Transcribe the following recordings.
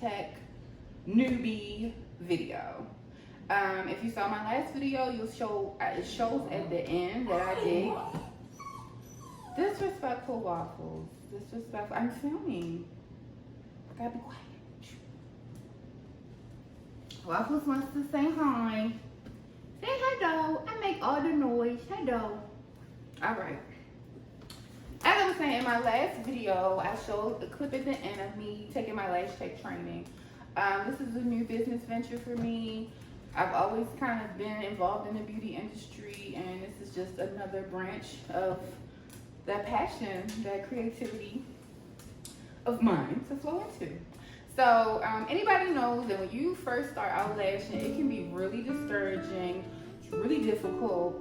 tech newbie video. If you saw my last video, it shows at the end that I did disrespectful waffles. Disrespectful. I'm filming. I gotta be quiet. Waffles wants to say hi. Say hello. I make all the noise. Hello. All right. As I was saying in my last video, I showed a clip at the end of me taking my lash tech training. This is a new business venture for me. I've always kind of been involved in the beauty industry, and this is just another branch of that passion, that creativity of mine to flow into. So anybody knows that when you first start out lashing, it can be really discouraging, really difficult.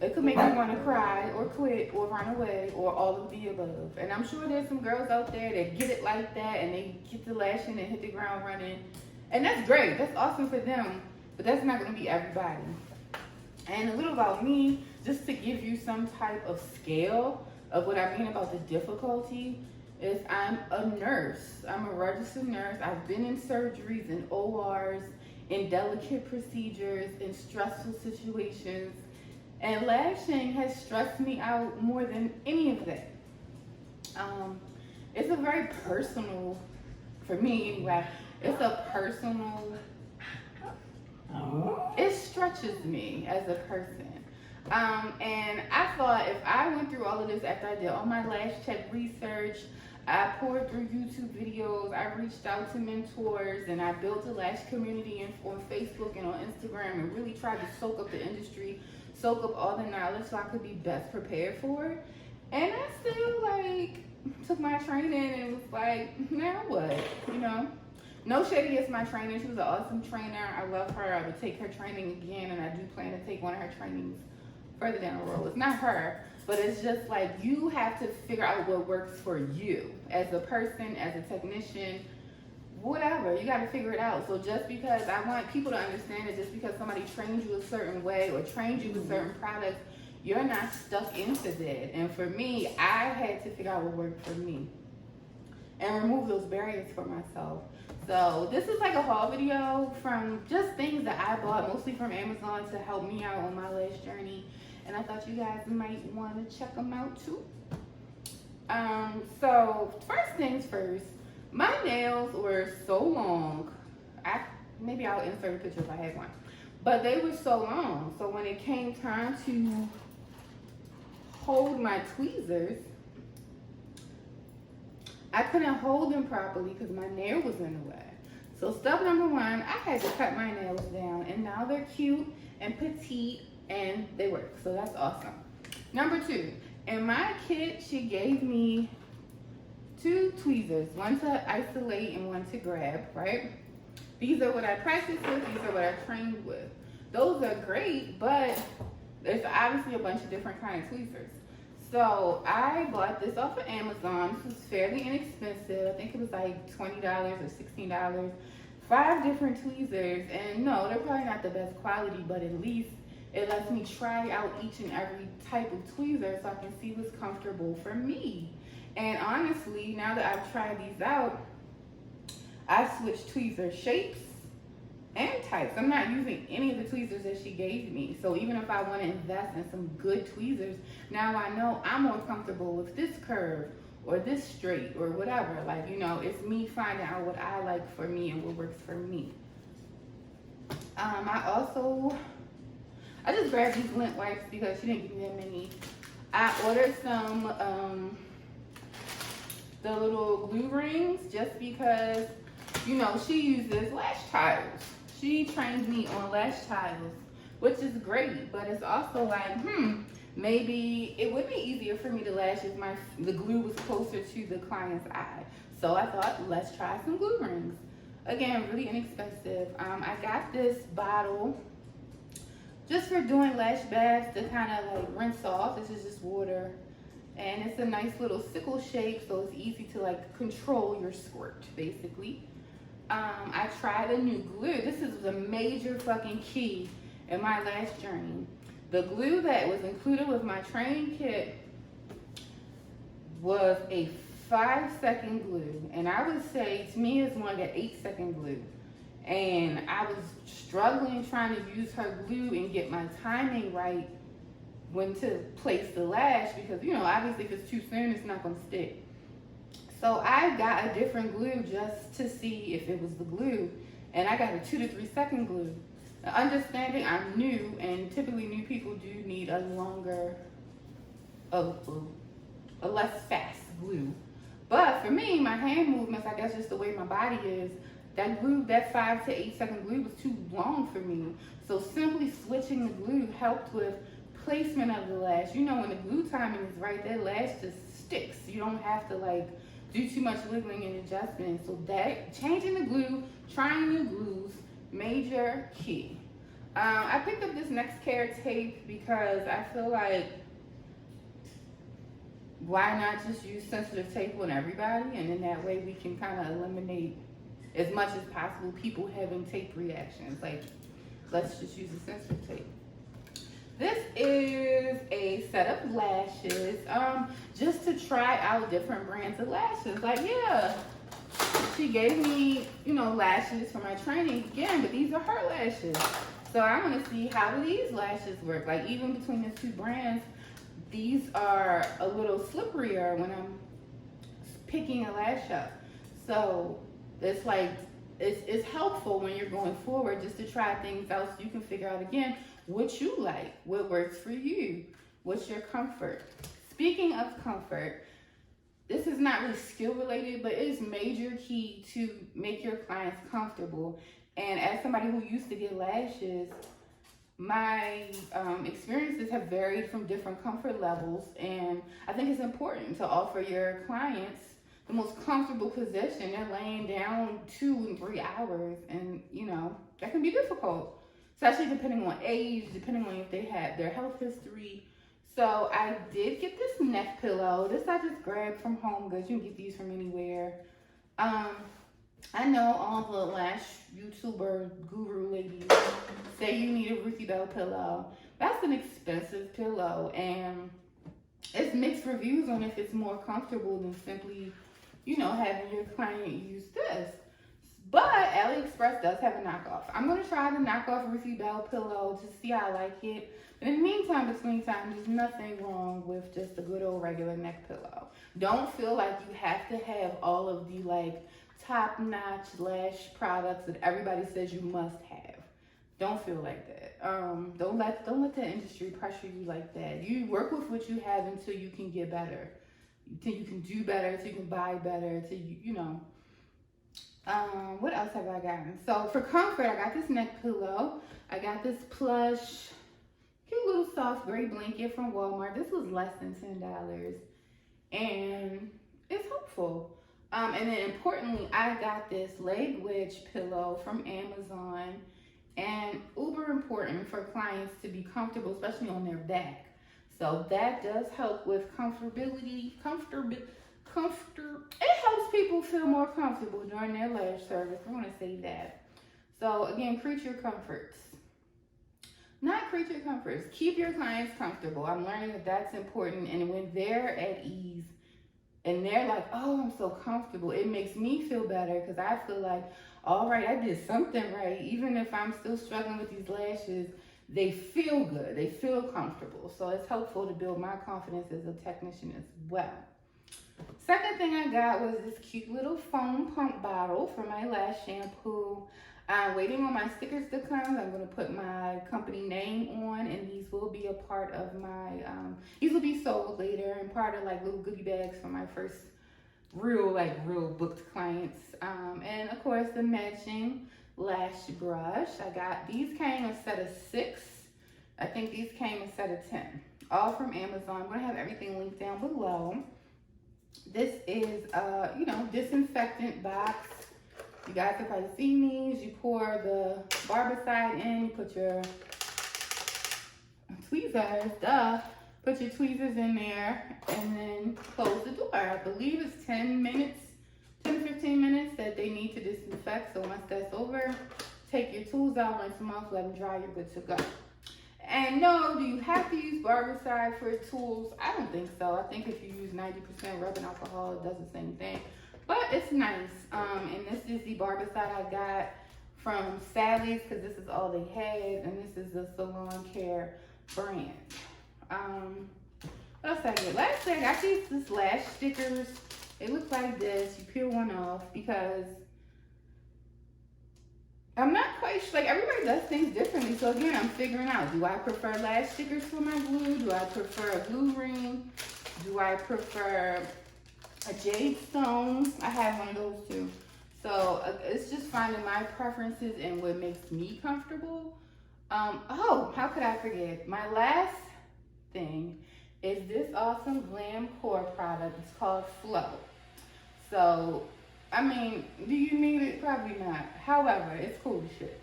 It could make you want to cry or quit or run away or all of the above. And I'm sure there's some girls out there that get it like that and they get to lashing and hit the ground running. And that's great. That's awesome for them. But that's not going to be everybody. And a little about me, just to give you some type of scale of what I mean about the difficulty, is I'm a nurse. I'm a registered nurse. I've been in surgeries, in ORs, in delicate procedures, in stressful situations. And lashing has stressed me out more than any of that. It's a very personal, for me anyway, it's a personal, it stretches me as a person. And I thought if I went through all of this after I did all my lash tech research, I poured through YouTube videos, I reached out to mentors, and I built a lash community on Facebook and on Instagram and really tried to soak up the industry, soak up all the knowledge so I could be best prepared for it. And I still took my training and was like, now what, you know? No shade against my trainer. She was an awesome trainer. I love her. I would take her training again, and I do plan to take one of her trainings further down the road. It's not her, but it's just like you have to figure out what works for you as a person, as a technician, whatever. You got to figure it out. So just because I want people to understand that just because somebody trained you a certain way or trained you with certain products, you're not stuck into that. And for me, I had to figure out what worked for me and remove those barriers for myself. So this is like a haul video from just things that I bought, mostly from Amazon, to help me out on my lash journey. And I thought you guys might want to check them out too. So first things first, my nails were so long. Maybe I'll insert a picture if I had one. But they were so long. So when it came time to hold my tweezers, I couldn't hold them properly because my nail was in the way. So step number one, I had to cut my nails down, and now they're cute and petite and they work. So that's awesome. Number two, in my kit, she gave me 2 tweezers, one to isolate and one to grab, right? These are what I practice with, these are what I trained with. Those are great, but there's obviously a bunch of different kind of tweezers. So I bought this off of Amazon. This was fairly inexpensive. I think it was like $20 or $16. 5 different tweezers, and no, they're probably not the best quality, but at least it lets me try out each and every type of tweezer so I can see what's comfortable for me. And honestly, now that I've tried these out, I've switched tweezer shapes and types. I'm not using any of the tweezers that she gave me. So even if I want to invest in some good tweezers, now I know I'm more comfortable with this curve or this straight or whatever. Like, you know, it's me finding out what I like for me and what works for me. I just grabbed these lint wipes because she didn't give me that many. I ordered some the little glue rings just because, you know, she uses lash tiles. She trained me on lash tiles, which is great, but it's also like, maybe it would be easier for me to lash if the glue was closer to the client's eye. So I thought, let's try some glue rings. Again, really inexpensive. I got this bottle just for doing lash baths to kind of like rinse off. This is just water. And it's a nice little sickle shape, so it's easy to like control your squirt, basically. I tried a new glue. This is a major fucking key in my lash journey. The glue that was included with my training kit was a 5-second glue, and I would say to me it's more like an 8-second glue. And I was struggling trying to use her glue and get my timing right when to place the lash, because you know, obviously if it's too thin, it's not gonna stick. So I got a different glue just to see if it was the glue, and I got a 2 to 3 second glue. Now, understanding I'm new, and typically new people do need a longer, a less fast glue. But for me, my hand movements, I guess just the way my body is, that glue, that 5 to 8 second glue was too long for me. So simply switching the glue helped with placement of the lash. You know, when the glue timing is right, that lash just sticks. You don't have to like do too much wiggling and adjustment. So that, changing the glue, trying new glues, major key. I picked up this NexCare tape because I feel like, why not just use sensitive tape on everybody, and then that way we can kind of eliminate as much as possible people having tape reactions. Like, let's just use a sensitive tape. This is a set of lashes, just to try out different brands of lashes. Like, yeah, she gave me, you know, lashes for my training again, but these are her lashes. So I want to see how do these lashes work. Like, even between the two brands, these are a little slipperier when I'm picking a lash up. So it's like, it's helpful when you're going forward just to try things out so you can figure out again what you like, what works for you, what's your comfort. Speaking of comfort, this is not really skill related, but it is major key to make your clients comfortable. And as somebody who used to get lashes, my experiences have varied from different comfort levels, and I think it's important to offer your clients the most comfortable position. They're laying down 2 and 3 hours, and you know, that can be difficult, especially depending on age, depending on if they had their health history. So I did get this neck pillow. This I just grabbed from Home Goods. You can get these from anywhere. I know all the lash YouTuber guru ladies say you need a Ruthie Bell pillow. That's an expensive pillow, and it's mixed reviews on if it's more comfortable than simply, you know, having your client use this. But AliExpress does have a knockoff. I'm going to try the knockoff Ruthie Bell pillow to see how I like it. But in the meantime, between time, there's nothing wrong with just a good old regular neck pillow. Don't feel like you have to have all of the like top-notch lash products that everybody says you must have. Don't feel like that. Don't let the industry pressure you like that. You work with what you have until you can get better, until you can do better, until you can buy better, until you know. What else have I gotten? So for comfort, I got this neck pillow. I got this plush, cute little soft gray blanket from Walmart. This was less than $10, and it's helpful. And then importantly, I got this leg wedge pillow from Amazon, and uber important for clients to be comfortable, especially on their back. So that does help with comfortability. It helps people feel more comfortable during their lash service. I want to say that. So again, creature comforts. Not creature comforts. Keep your clients comfortable. I'm learning that that's important, and when they're at ease, and they're like, oh, I'm so comfortable, it makes me feel better, because I feel like, all right, I did something right. Even if I'm still struggling with these lashes, they feel good. They feel comfortable. So it's helpful to build my confidence as a technician as well. Second thing I got was this cute little foam pump bottle for my lash shampoo. I'm waiting on my stickers to come. I'm going to put my company name on, and these will be a part of my, these will be sold later and part of like little goodie bags for my first real booked clients. And of course the matching lash brush. These came a set of 6. I think these came a set of 10, all from Amazon. I'm going to have everything linked down below. This is you know, disinfectant box. You guys have probably seen these. You pour the barbicide in, you put your tweezers, put your tweezers in there, and then close the door. I believe it's 10 to 15 minutes that they need to disinfect. So once that's over, take your tools out, rinse them off, let them dry, you're good to go. And no, do you have to use Barbicide for tools? I don't think so. I think if you use 90% rubbing alcohol, it does the same thing. But it's nice. And this is the Barbicide I got from Sally's because this is all they had. And this is the Salon Care brand. What else I get? Last thing, I got this lash stickers. It looks like this. You peel one off because I'm not quite sure. Like, everybody does things differently. So again, I'm figuring out, do I prefer lash stickers for my glue? Do I prefer a glue ring? Do I prefer a jade stone? I have one of those too. So it's just finding my preferences and what makes me comfortable. Oh, how could I forget? My last thing is this awesome Glam Core product. It's called Flow. So, I mean, do you need it? Probably not. However, it's cool as shit.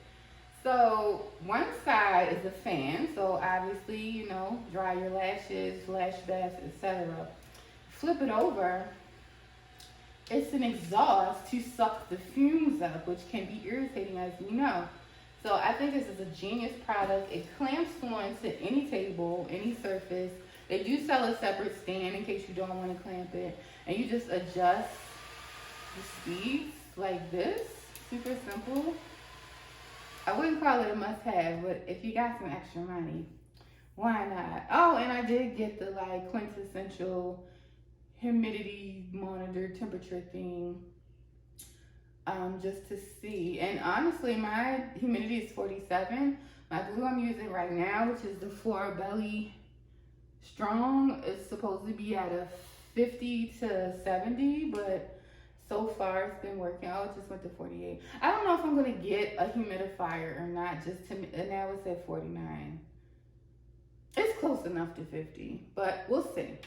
So, one side is a fan. So, obviously, you know, dry your lashes, lash bath, etc. Flip it over. It's an exhaust to suck the fumes up, which can be irritating, as you know. So, I think this is a genius product. It clamps onto any table, any surface. They do sell a separate stand in case you don't want to clamp it. And you just adjust the speeds like this. Super simple. I wouldn't call it a must-have, but if you got some extra money, why not? Oh, and I did get the like quintessential humidity monitor temperature thing. Just to see. And honestly, my humidity is 47. My glue I'm using right now, which is the Flora Belly Strong, is supposed to be at a 50 to 70, but so far it's been working. Oh, it just went to 48. I don't know if I'm gonna get a humidifier or not. Just to, and now it's at 49. It's close enough to 50, but we'll see.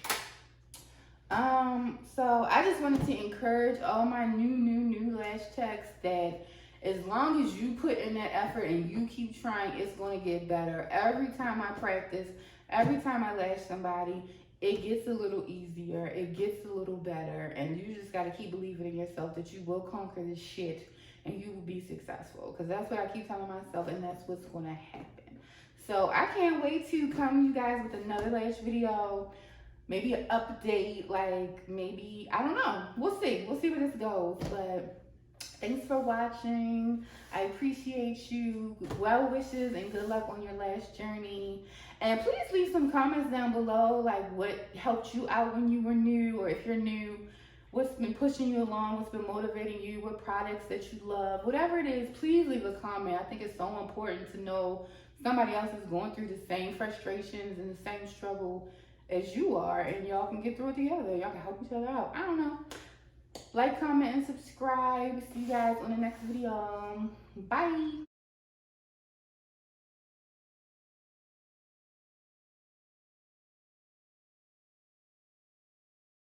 So I just wanted to encourage all my new lash techs that as long as you put in that effort and you keep trying, it's going to get better. Every time I practice, every time I lash somebody, it gets a little easier, it gets a little better, and you just got to keep believing in yourself that you will conquer this shit and you will be successful, because that's what I keep telling myself, and that's what's going to happen. So I can't wait to come to you guys with another lash video. Maybe an update, like maybe, I don't know. We'll see where this goes. But thanks for watching. I appreciate you. Well wishes and good luck on your lash journey. And please leave some comments down below, like what helped you out when you were new, or if you're new, what's been pushing you along, what's been motivating you, what products that you love, whatever it is, please leave a comment. I think it's so important to know somebody else is going through the same frustrations and the same struggle as you are, and y'all can get through it together. Y'all can help each other out. I don't know. Like, comment, and subscribe. See you guys on the next video. Bye.